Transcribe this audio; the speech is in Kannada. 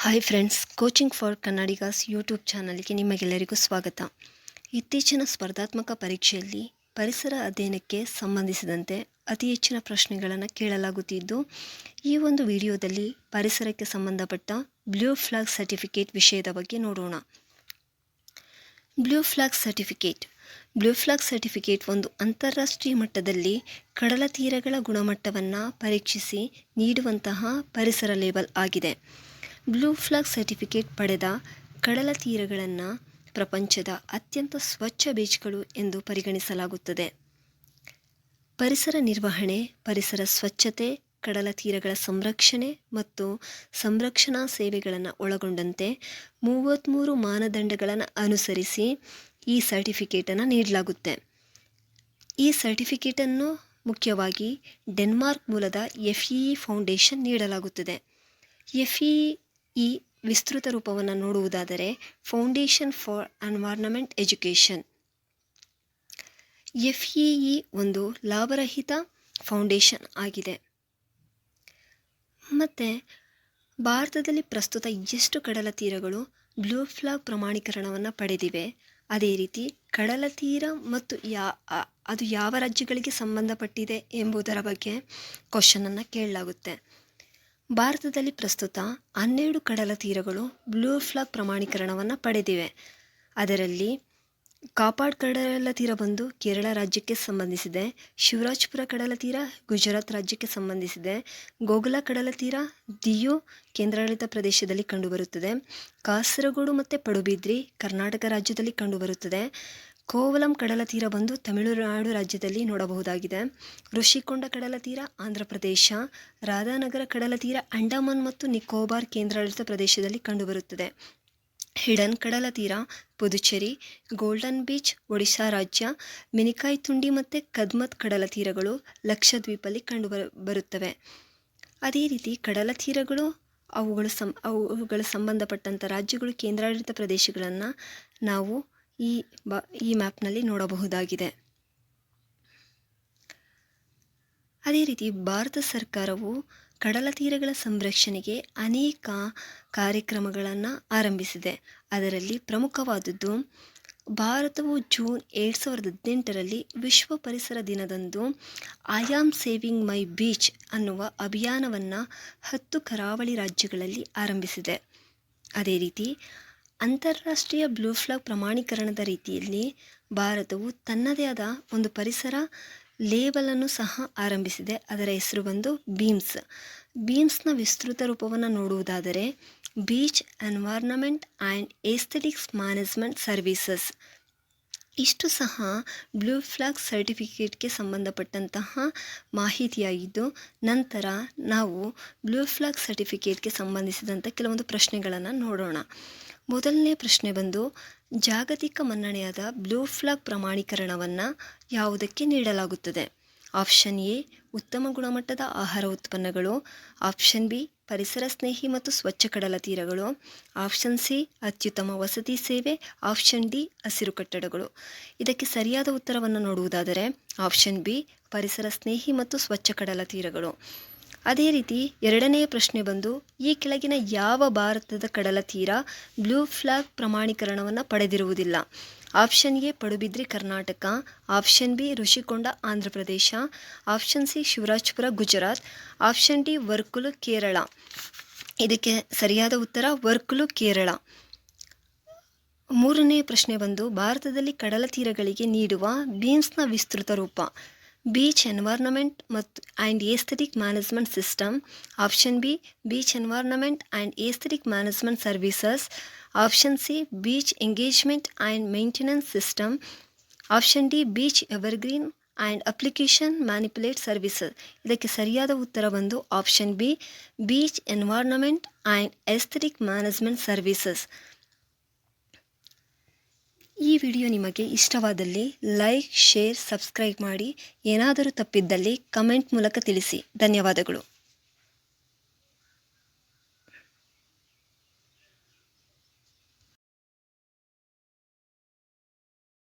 Hi friends, coaching for Kannadigas YouTube ಚಾನಲ್ಗೆ ನಿಮಗೆಲ್ಲರಿಗೂ ಸ್ವಾಗತ. ಇತ್ತೀಚಿನ ಸ್ಪರ್ಧಾತ್ಮಕ ಪರೀಕ್ಷೆಯಲ್ಲಿ ಪರಿಸರ ಅಧ್ಯಯನಕ್ಕೆ ಸಂಬಂಧಿಸಿದಂತೆ ಅತಿ ಹೆಚ್ಚಿನ ಪ್ರಶ್ನೆಗಳನ್ನು ಕೇಳಲಾಗುತ್ತಿದ್ದು, ಈ ಒಂದು ವಿಡಿಯೋದಲ್ಲಿ ಪರಿಸರಕ್ಕೆ ಸಂಬಂಧಪಟ್ಟ ಬ್ಲೂ ಫ್ಲಾಗ್ ಸರ್ಟಿಫಿಕೇಟ್ ವಿಷಯದ ಬಗ್ಗೆ ನೋಡೋಣ. ಬ್ಲೂ ಫ್ಲಾಗ್ ಸರ್ಟಿಫಿಕೇಟ್ ಒಂದು ಅಂತಾರಾಷ್ಟ್ರೀಯ ಮಟ್ಟದಲ್ಲಿ ಕಡಲ ತೀರಗಳ ಗುಣಮಟ್ಟವನ್ನು ಪರೀಕ್ಷಿಸಿ ನೀಡುವಂತಹ ಪರಿಸರ ಲೇಬಲ್ ಆಗಿದೆ. ಬ್ಲೂ ಫ್ಲಾಗ್ ಸರ್ಟಿಫಿಕೇಟ್ ಪಡೆದ ಕಡಲ ತೀರಗಳನ್ನು ಪ್ರಪಂಚದ ಅತ್ಯಂತ ಸ್ವಚ್ಛ ಬೀಚ್ಗಳು ಎಂದು ಪರಿಗಣಿಸಲಾಗುತ್ತದೆ. ಪರಿಸರ ನಿರ್ವಹಣೆ, ಪರಿಸರ ಸ್ವಚ್ಛತೆ, ಕಡಲ ತೀರಗಳ ಸಂರಕ್ಷಣೆ ಮತ್ತು ಸಂರಕ್ಷಣಾ ಸೇವೆಗಳನ್ನು ಒಳಗೊಂಡಂತೆ 33 ಮಾನದಂಡಗಳನ್ನು ಅನುಸರಿಸಿ ಈ ಸರ್ಟಿಫಿಕೇಟನ್ನು ನೀಡಲಾಗುತ್ತೆ. ಈ ಸರ್ಟಿಫಿಕೇಟನ್ನು ಮುಖ್ಯವಾಗಿ ಡೆನ್ಮಾರ್ಕ್ ಮೂಲದ FEE ಫೌಂಡೇಶನ್ ನೀಡಲಾಗುತ್ತದೆ. FEE ವಿಸ್ತೃತ ರೂಪವನ್ನು ನೋಡುವುದಾದರೆ foundation for environment education. FEE ಒಂದು ಲಾಭರಹಿತ ಫೌಂಡೇಶನ್ ಆಗಿದೆ. ಮತ್ತು ಭಾರತದಲ್ಲಿ ಪ್ರಸ್ತುತ ಎಷ್ಟು ಕಡಲ ತೀರಗಳು ಬ್ಲೂ ಫ್ಲಾಗ್ ಪ್ರಮಾಣೀಕರಣವನ್ನು ಪಡೆದಿವೆ, ಅದೇ ರೀತಿ ಕಡಲ ತೀರ ಮತ್ತು ಅದು ಯಾವ ರಾಜ್ಯಗಳಿಗೆ ಸಂಬಂಧಪಟ್ಟಿದೆ ಎಂಬುದರ ಬಗ್ಗೆ ಕ್ವಶನನ್ನು ಕೇಳಲಾಗುತ್ತೆ. ಭಾರತದಲ್ಲಿ ಪ್ರಸ್ತುತ 12 ಕಡಲ ತೀರಗಳು ಬ್ಲೂ ಫ್ಲಾಗ್ ಪ್ರಮಾಣೀಕರಣವನ್ನು ಪಡೆದಿವೆ. ಅದರಲ್ಲಿ ಕಾಪಾಡ್ ಕಡಲ ತೀರ ಬಂದು ಕೇರಳ ರಾಜ್ಯಕ್ಕೆ ಸಂಬಂಧಿಸಿದೆ, ಶಿವರಾಜಪುರ ಕಡಲ ತೀರ ಗುಜರಾತ್ ರಾಜ್ಯಕ್ಕೆ ಸಂಬಂಧಿಸಿದೆ, ಗೋಗುಲ ಕಡಲ ತೀರ ದಿಯು ಕೇಂದ್ರಾಡಳಿತ ಪ್ರದೇಶದಲ್ಲಿ ಕಂಡುಬರುತ್ತದೆ, ಕಾಸರಗೋಡು ಮತ್ತು ಪಡುಬಿದ್ರಿ ಕರ್ನಾಟಕ ರಾಜ್ಯದಲ್ಲಿ ಕಂಡುಬರುತ್ತದೆ, ಕೋವಲಂ ಕಡಲ ತೀರ ಬಂದು ತಮಿಳುನಾಡು ರಾಜ್ಯದಲ್ಲಿ ನೋಡಬಹುದಾಗಿದೆ, ಋಷಿಕೊಂಡ ಕಡಲ ತೀರ ಆಂಧ್ರ ಪ್ರದೇಶ, ರಾಧಾನಗರ ಕಡಲ ತೀರ ಅಂಡಮಾನ್ ಮತ್ತು ನಿಕೋಬಾರ್ ಕೇಂದ್ರಾಡಳಿತ ಪ್ರದೇಶದಲ್ಲಿ ಕಂಡುಬರುತ್ತದೆ, ಹಿಡನ್ ಕಡಲ ತೀರ ಪುದುಚೇರಿ, ಗೋಲ್ಡನ್ ಬೀಚ್ ಒಡಿಶಾ ರಾಜ್ಯ, ಮಿನಿಕಾಯ್ ತುಂಡಿ ಮತ್ತು ಕದ್ಮತ್ ಕಡಲ ತೀರಗಳು ಲಕ್ಷದ್ವೀಪಲ್ಲಿ ಕಂಡುಬರುತ್ತವೆ. ಅದೇ ರೀತಿ ಕಡಲ ತೀರಗಳು ಅವುಗಳು ಸಂಬಂಧಪಟ್ಟಂಥ ರಾಜ್ಯಗಳು ಕೇಂದ್ರಾಡಳಿತ ಪ್ರದೇಶಗಳನ್ನು ನಾವು ಈ ಮ್ಯಾಪ್ನಲ್ಲಿ ನೋಡಬಹುದಾಗಿದೆ. ಅದೇ ರೀತಿ ಭಾರತ ಸರ್ಕಾರವು ಕಡಲ ತೀರಗಳ ಸಂರಕ್ಷಣೆಗೆ ಅನೇಕ ಕಾರ್ಯಕ್ರಮಗಳನ್ನು ಆರಂಭಿಸಿದೆ. ಅದರಲ್ಲಿ ಪ್ರಮುಖವಾದದ್ದು ಭಾರತವು ಜೂನ್ 2018ರಲ್ಲಿ ವಿಶ್ವ ಪರಿಸರ ದಿನದಂದು I am saving my beach ಅನ್ನುವ ಅಭಿಯಾನವನ್ನು 10 ಕರಾವಳಿ ರಾಜ್ಯಗಳಲ್ಲಿ ಆರಂಭಿಸಿದೆ. ಅದೇ ರೀತಿ ಅಂತಾರಾಷ್ಟ್ರೀಯ ಬ್ಲೂ ಫ್ಲಾಗ್ ಪ್ರಮಾಣೀಕರಣದ ರೀತಿಯಲ್ಲಿ ಭಾರತವು ತನ್ನದೇ ಆದ ಒಂದು ಪರಿಸರ ಲೇಬಲನ್ನು ಸಹ ಆರಂಭಿಸಿದೆ. ಅದರ ಹೆಸರು ಬಂದು ಬೀಮ್ಸ್ನ ವಿಸ್ತೃತ ರೂಪವನ್ನು ನೋಡುವುದಾದರೆ beach environment and aesthetics management services. ಇಷ್ಟು ಸಹ ಬ್ಲೂ ಫ್ಲಾಗ್ ಸರ್ಟಿಫಿಕೇಟ್ಗೆ ಸಂಬಂಧಪಟ್ಟಂತಹ ಮಾಹಿತಿಯಾಗಿದ್ದು, ನಂತರ ನಾವು ಬ್ಲೂ ಫ್ಲಾಗ್ ಸರ್ಟಿಫಿಕೇಟ್ಗೆ ಸಂಬಂಧಿಸಿದಂಥ ಕೆಲವೊಂದು ಪ್ರಶ್ನೆಗಳನ್ನು ನೋಡೋಣ. ಮೊದಲನೇ ಪ್ರಶ್ನೆ ಬಂದು ಜಾಗತಿಕ ಮನ್ನಣೆಯಾದ ಬ್ಲೂ ಫ್ಲಾಗ್ ಪ್ರಮಾಣೀಕರಣವನ್ನು ಯಾವುದಕ್ಕೆ ನೀಡಲಾಗುತ್ತದೆ? ಆಪ್ಷನ್ ಎ ಉತ್ತಮ ಗುಣಮಟ್ಟದ ಆಹಾರ ಉತ್ಪನ್ನಗಳು, ಆಪ್ಷನ್ ಬಿ ಪರಿಸರ ಸ್ನೇಹಿ ಮತ್ತು ಸ್ವಚ್ಛ ಕಡಲ ತೀರಗಳು, ಆಪ್ಷನ್ ಸಿ ಅತ್ಯುತ್ತಮ ವಸತಿ ಸೇವೆ, ಆಪ್ಷನ್ ಡಿ ಹಸಿರು ಕಟ್ಟಡಗಳು. ಇದಕ್ಕೆ ಸರಿಯಾದ ಉತ್ತರವನ್ನು ನೋಡುವುದಾದರೆ ಆಪ್ಷನ್ ಬಿ ಪರಿಸರ ಸ್ನೇಹಿ ಮತ್ತು ಸ್ವಚ್ಛ ಕಡಲ ತೀರಗಳು. ಅದೇ ರೀತಿ ಎರಡನೆಯ ಪ್ರಶ್ನೆ ಬಂದು ಈ ಕೆಳಗಿನ ಯಾವ ಭಾರತದ ಕಡಲ ತೀರ ಬ್ಲೂ ಫ್ಲಾಗ್ ಪ್ರಮಾಣೀಕರಣವನ್ನು ಪಡೆದಿರುವುದಿಲ್ಲ? Option A Padubidri Karnataka, option B Rushikonda Andhra Pradesh, option C Shivrajpur Gujarat, option D Varkala Kerala. ಇದಕ್ಕೆ ಸರಿಯಾದ ಉತ್ತರ ವರ್ಕುಲು ಕೇರಳ. ಮೂರನೆಯ ಪ್ರಶ್ನೆ ಬಂದು ಭಾರತದಲ್ಲಿ ಕಡಲ ತೀರಗಳಿಗೆ ನೀಡುವ ಬೀಮ್ಸ್ನ ವಿಸ್ತೃತ ರೂಪ. ಬೀಚ್ ಎನ್ವೈರನ್ಮೆಂಟ್ ಮತ್ತು and aesthetic management system, option B beach environment and aesthetic management services, option C beach engagement and maintenance system, option D beach evergreen and application manipulate services. ಇದಕ್ಕೆ ಸರಿಯಾದ ಉತ್ತರ ಬಂದು option B beach environment and aesthetic management services. ಈ ವಿಡಿಯೋ ನಿಮಗೆ ಇಷ್ಟವಾದಲ್ಲಿ ಲೈಕ್, ಶೇರ್, ಸಬ್ಸ್ಕ್ರೈಬ್ ಮಾಡಿ. ಏನಾದರೂ ತಪ್ಪಿದ್ದಲ್ಲಿ ಕಮೆಂಟ್ ಮೂಲಕ ತಿಳಿಸಿ. ಧನ್ಯವಾದಗಳು.